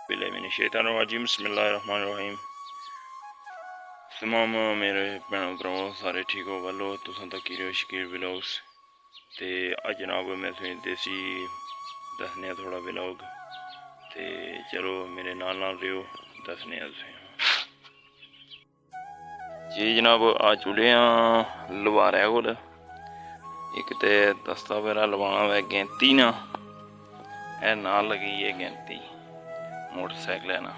बिस्मिल्लाहिर्रहमानिर्रहीम बिस्मिल्लाहिर्रहमानिर्रहीम। तमाम मेरे भैन भराओ सारे ठीक हो गलो तुसां तक ही शकीर व्लॉग्स ते अज जनाब मैं तुसें देसी दसने थोड़ा व्लॉग ते चलो मेरे नाल नाल रहो दसने जी जनाब आ चुके हैं लवारे कोल एक तो दस्ता वगैरह लवाना वै गैंती ना ए नाल लगी है गैंती मोटरसाइकिल है ना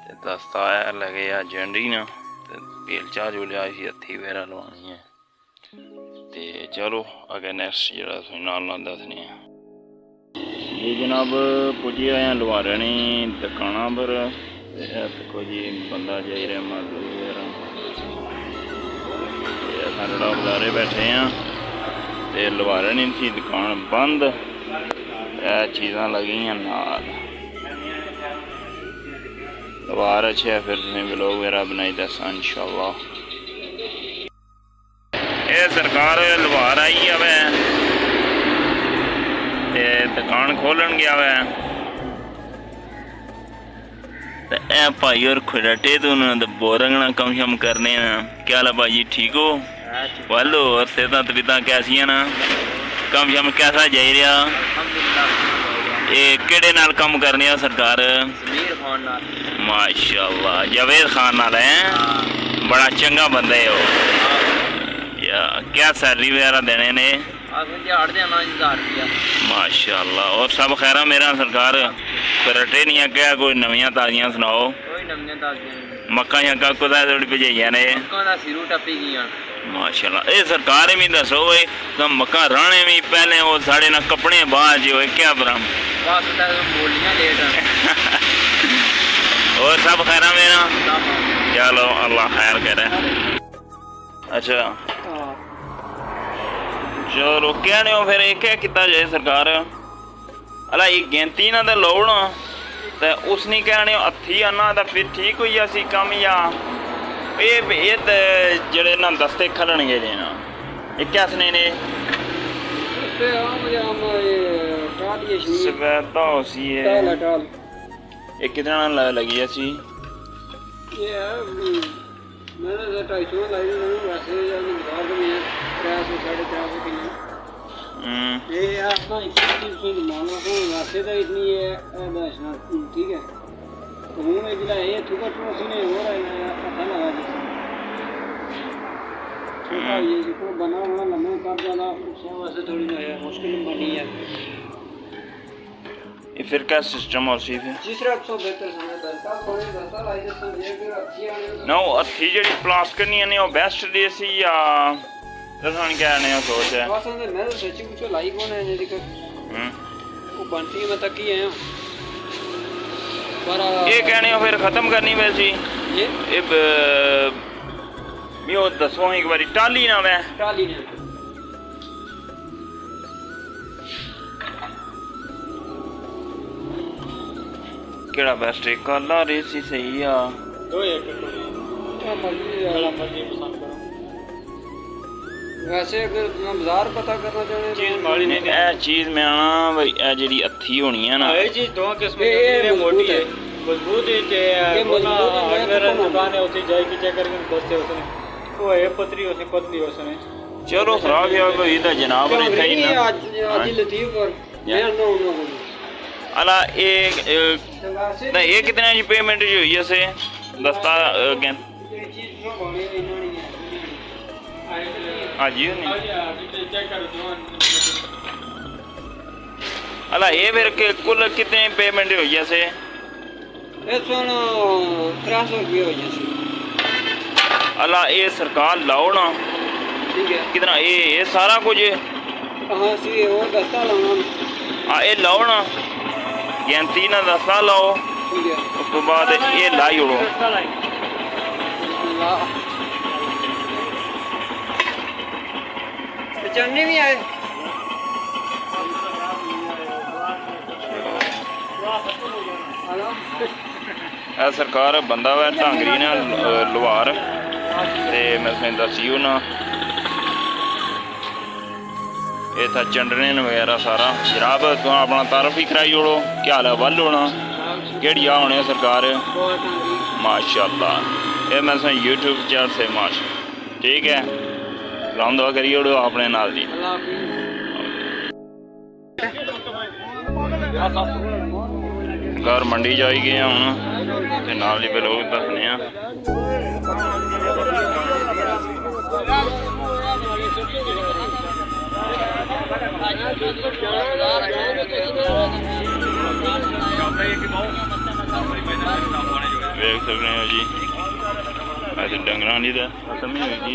ते दस्ता है लगे आ जंडी ना ते बेलचा जो लिया इसी हत्थी वगैरह लवानी है ते चलो अगर नैक्सट जरा नाल नाल दसने जी जनाब पुजी आए लवारे ने दुकाना पर देखो जी बंदा जाई रहा मजदूर वगैरह असा बजारे बैठे हैं ते लवारे ने थी दुकान बंद चीज़ां लगी नाल लवार अच्छे है फिर तुम्हें व्लॉग वगैरह बनाई दसा इंशाअल्लाह। ये सरकार लवार आई है ते दुकान खोलन गया वै ए भाई और खुलटे तो उन्होंने बोरंगना कम शम करने ना क्या हाल है भाई ठीक हो वालो और सेहत तबीयत कैसी ना कम शम कैसा जाई रहा ये केड़े नाल कम करने आ सरकार माशाअल्लाह जावेद खान नाल है बड़ा चंगा बंदा है वो या क्या सैलरी वगैरह देने ने माशाअल्लाह और सब खैरा मेरा सरकार करटे नहीं है क्या कोई नवियां ताजियां सुनाओ मक्का शक्का कुदै थोड़ी भजाइया ने माशाअल्लाह ये सरकार भी दसो भाई कम मक्का राणे भी पहले वो साढ़े ना कपड़े बाद जो क्या बराम और सब खैरा मेरा चलो अल्लाह खैर करे। अच्छा चलो कहने हो फिर क्या किया जाए सरकार अला ये गिनती ना तो लौना तो उस नहीं कहने हथी आना तो फिर ठीक हुई असी कम या ये जड़े ना दस्ते खलन गए जे ना ये क्या सने ने सफेदा होसी है ये कितना लगी ऐसी मैंने 250 लाई वैसे ये अपना वैसे तो इतनी है ठीक है तो हूँ मैं जिला ये थुका ने हो रहा है अच्छा लगा ये जो बना हुआ लम्बा कर डाला उससे वैसे थोड़ी मुश्किल बनी है ये फिर क्या सिस्टम और सी है तीसरा 172 समय दस्ता थोड़ी दस्ता लाई जैसे ये फिर अच्छी है नो अच्छी जड़ी प्लास्टिक नहीं है वो बेस्ट देसी या दसन क्या ने सोच है बस अंदर मैं सच्ची पूछो लाई कौन है जी को वो बनती में तक ही है पर ये कहने हो फिर खत्म करनी वैसी ये मियो दसो एक बारी टाली ना मैं टाली ने केड़ा बेस्ट है काला रेसी सही आ दो एक क्या मर्जी वाला मर्जी पसंद करो वैसे अगर बाजार पता करना चाहे चीज माड़ी नहीं ए चीज में आना भाई ए जेडी अथी होनी है ना ये चीज दो किस्म की है मोटी है मजबूत है ये बोला अगर दुकान है उसे जाए की चेक करके बसते उसने वो है पतली उसने पतली उसने चलो खराब या कोई इधर जनाब ने थे ना आज लतीफ और मैं नो नो अला एक ना ये कितने की पेमेंट जो हुई है से दस्ता अगेन ये चीज जो बने इन्होंने हाँ जी अला ये फिर के कुल कितने पेमेंट हुई है से ये सुन 300 रुपये हो जैसे अला ये सरकार लाओ ना ठीक है कितना ये सारा कुछ कहाँ से और दस्ता लाना हाँ ये लाओ ना गैंती ना दस्ता लाओ ठीक है उस तो बाद ये लाई उड़ो चढ़ने भी आए सरकार बंदा वै ढांगरी ने लवार ते मैं तुसें दस्सियो ना ये था चंडने वगैरह सारा जनाब तुम अपना तारफ ही कराई ओड़ो क्या हाल है वल होना केड़ी आ होने सरकार बहुत टांगी माशाल्लाह ये मैं यूट्यूब चैनल से माश ठीक है राम दुआ करिए उड़ो अपने नाल जी अल्लाह हाफिज़ घर मंडी जाई गए हूँ ते नाल ही पे लोग दसने देख सकते हो जी ऐसे डंगरा नहीं था खत्म ही हुई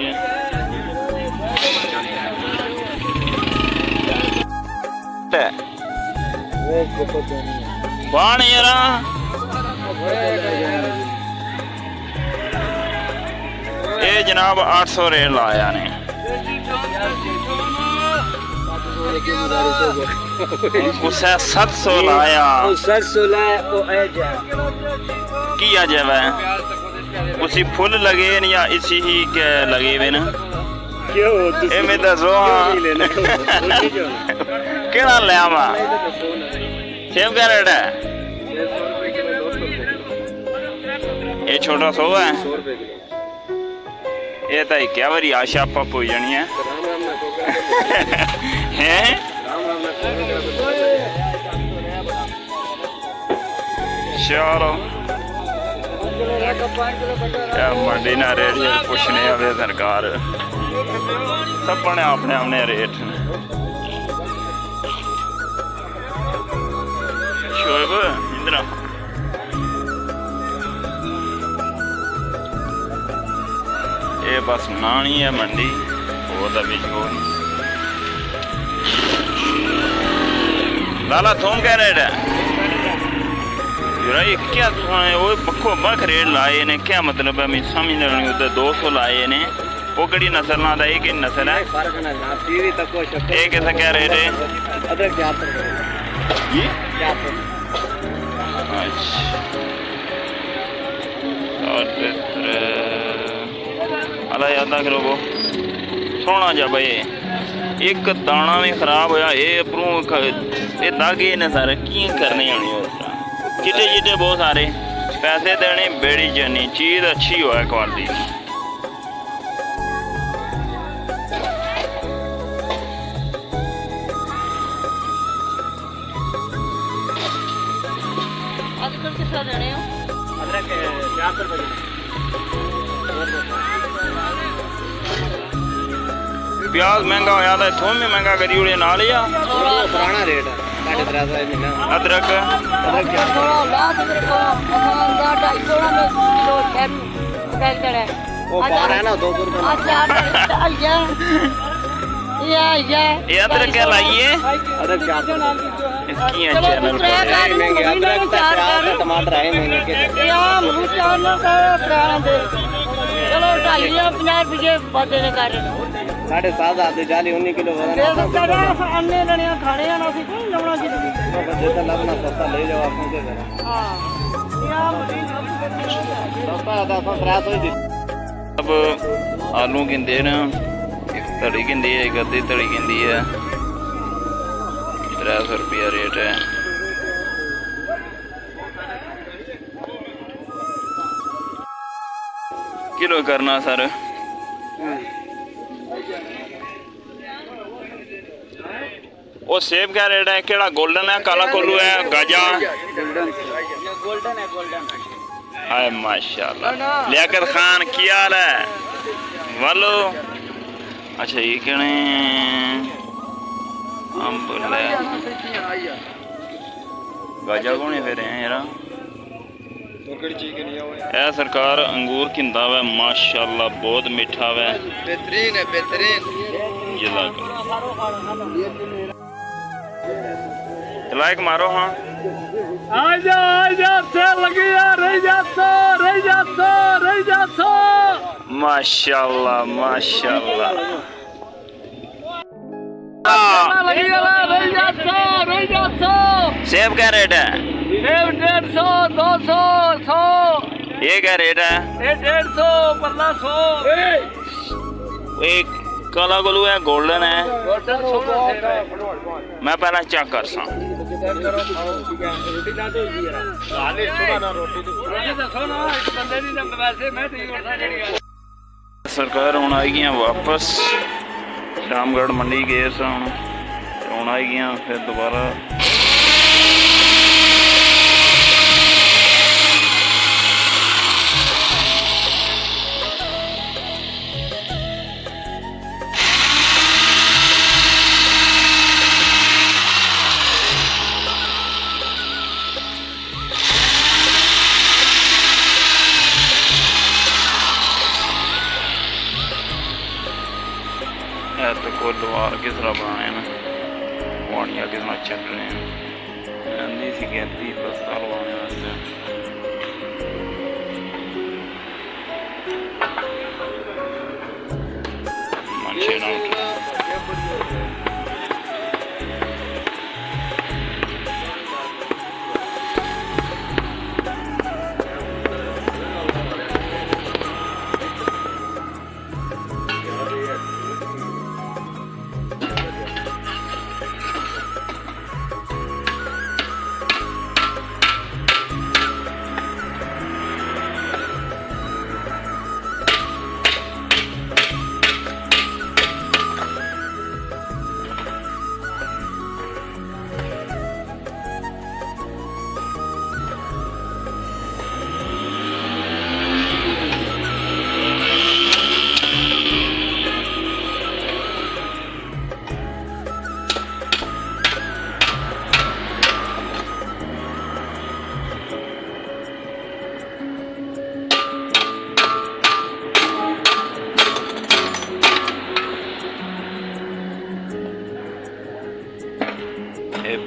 है बाण यारा ये जनाब 800 रेट लाया ने उसे 700 लाया की आ जावे उसी फुल लगे न या इसी ही के लगे हुए न ए मैं दसो केड़ा ले आवा सेब का रेट है ये छोटा 100 है ये तो क्या बारी आशा पप हो जानी है हैं चलो मंडी ना रेट पुछने आवे सरकार सब ने अपने अपने रेट शोएब इंद्रा ये बस नानी है मंडी वो तो भी छोड़ लाला थोम क्या रेट है ये क्या वो बखो बख रेट लाए ने क्या मतलब है मैं समझ नहीं उधर 200 लाए ने वो कड़ी नस्ल ना था एक नस्ल है एक ऐसा क्या रेट है अला याद करो वो सोना जा भाई एक दाना भी खराब होया ये उपरों ये दागे ने सारे की करने आनी हो चिट्टे चिट्टे बहुत सारे पैसे देने बेड़ी जानी चीज अच्छी हो क्वालिटी प्याज महंगा होया था थोम भी महंगा करी उड़े ना लिया पुराना रेट है अदरक वो बाहर है ना 200 ये अदरक क्या लाइए अदरक इसकी चैनल टमाटर है महंगे चलो 7.5 जाली 19 किलो अन्य खाने सस्ता ले जाओ अब आलू गिनते न एक तड़ी गिनती है एक अद्धी तड़ी गिनती है 300 रुपया रेट है किलो करना सर वो सेब क्या रेट है केड़ा गोल्डन है काला कोल्लू है गाजा गोल्डन है हाय माशाल्लाह लियाकत खान की हाल है वालो अच्छा ये कहने गाजा कौन फिर हैं यार ए सरकार अंगूर किंदा वे माशाल्लाह बहुत मीठा वे बेहतरीन है बेहतरीन लाइक मारो हाँ आजा से लगी रह जाता माशाल्लाह माशाल्लाह सेब क्या रेट है? 150 200 100 ये क्या रेट है? ये 150 पल्ला 100 एक काला गोलू है गोल्डन है गोल्डन 16 मैं पहला चेक कर सा ਚੈੱਕ ਕਰੋ ਖਾਓ ਠੀਕ ਹੈ ਰੋਟੀ ਨਾ ਦੋ ਜੀ ਯਾਰ ਹਾਲੇ ਸੁਣਾ ਨਾ ਰੋਟੀ ਦੱਸੋ ਨਾ ਇੱਕ ਬੰਦੇ ਦੀ ਤਾਂ ਵੈਸੇ ਮੈਂ ਤੇ ਕਰਦਾ ਜਿਹੜੀ ਗੱਲ ਸਰਕਾਰ ਹੁਣ ਆ ਗਈਆਂ ਵਾਪਸ ਸ਼ਾਮਗੜ੍ਹ ਮੰਡੀ ਗਏ ਸਨ ਹੁਣ ਆ ਗਈਆਂ ਫਿਰ ਦੁਬਾਰਾ तो कोई द्वार किस तरह बनाने ना पानिया किस तरह छटने आंधी सी गैंती दस्ता लवाने वास्ते मंशे ना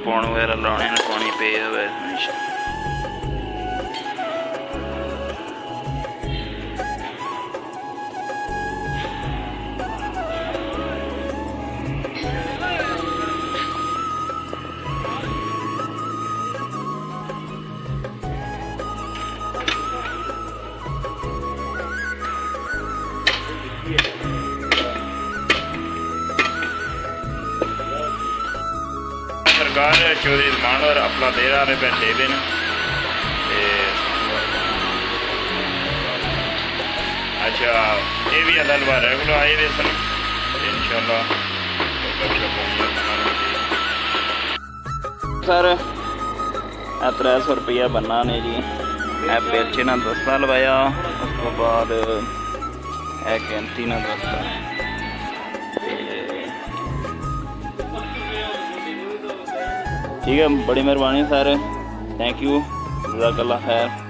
पाउण वगैरह लाने ने पानी पे सरकार चौधरी मान और अपना दे रहा है बैठे हुए न अच्छा ये भी अदल बार रेगुलर आए हुए सन इंशाल्लाह सर 300 रुपया बनना ने जी पेलचे ना दस्ता लवाया उस तो बाद कैंती ना दस्ता ठीक है बड़ी मेहरबानी सर थैंक यू जज़ाकल्लाह खैर।